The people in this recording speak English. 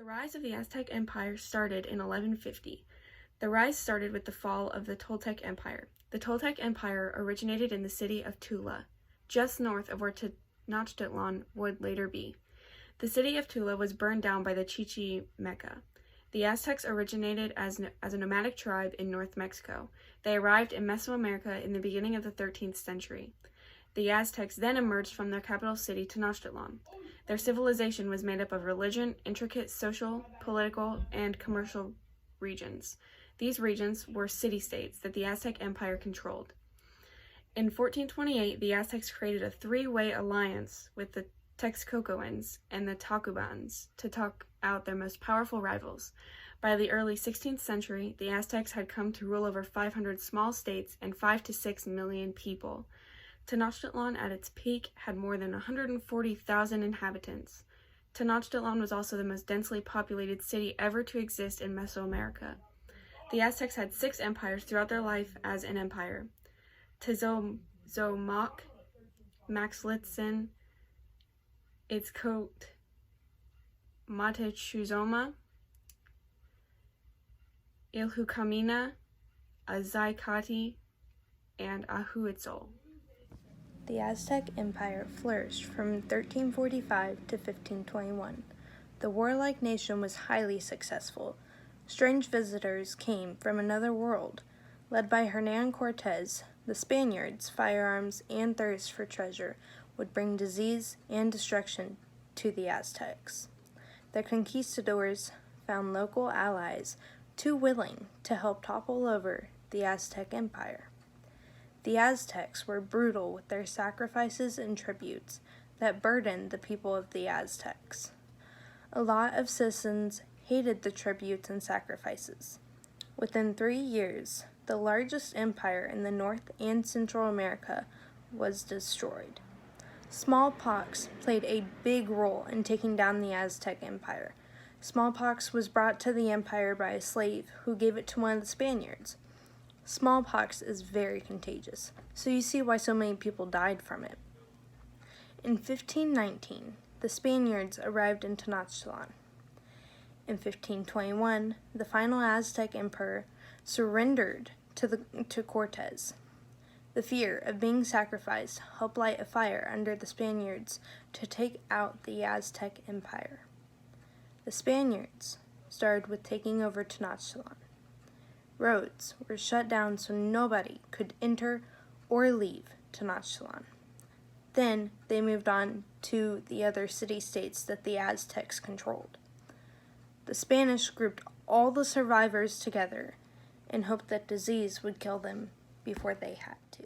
The rise of the Aztec Empire started in 1150. The rise started with the fall of the Toltec Empire. The Toltec Empire originated in the city of Tula, just north of where Tenochtitlan would later be. The city of Tula was burned down by the Chichimeca. The Aztecs originated as a nomadic tribe in North Mexico. They arrived in Mesoamerica in the beginning of the 13th century. The Aztecs then emerged from their capital city, Tenochtitlan. Their civilization was made up of religion, intricate social, political, and commercial regions. These regions were city-states that the Aztec Empire controlled. In 1428, the Aztecs created a three-way alliance with the Texcocoans and the Tacubans to talk out their most powerful rivals. By the early 16th century, the Aztecs had come to rule over 500 small states and 5 to 6 million people. Tenochtitlan at its peak had more than 140,000 inhabitants. Tenochtitlan was also the most densely populated city ever to exist in Mesoamerica. The Aztecs had 6 empires throughout their life as an empire: Tezomac, Maxlitzin, Itzcoat, Montezuma, Ilhucamina, Azaicati, and Ahuitzol. The Aztec Empire flourished from 1345 to 1521. The warlike nation was highly successful. Strange visitors came from another world. Led by Hernán Cortés, the Spaniards' firearms and thirst for treasure would bring disease and destruction to the Aztecs. The conquistadors found local allies too willing to help topple over the Aztec Empire. The Aztecs were brutal with their sacrifices and tributes that burdened the people of the Aztecs. A lot of citizens hated the tributes and sacrifices. Within 3 years, the largest empire in the North and Central America was destroyed. Smallpox played a big role in taking down the Aztec Empire. Smallpox was brought to the empire by a slave who gave it to one of the Spaniards. Smallpox is very contagious, so you see why so many people died from it. In 1519, the Spaniards arrived in Tenochtitlan. In 1521, the final Aztec emperor surrendered to Cortés. The fear of being sacrificed helped light a fire under the Spaniards to take out the Aztec Empire. The Spaniards started with taking over Tenochtitlan. Roads were shut down so nobody could enter or leave Tenochtitlan. Then they moved on to the other city-states that the Aztecs controlled. The Spanish grouped all the survivors together and hoped that disease would kill them before they had to.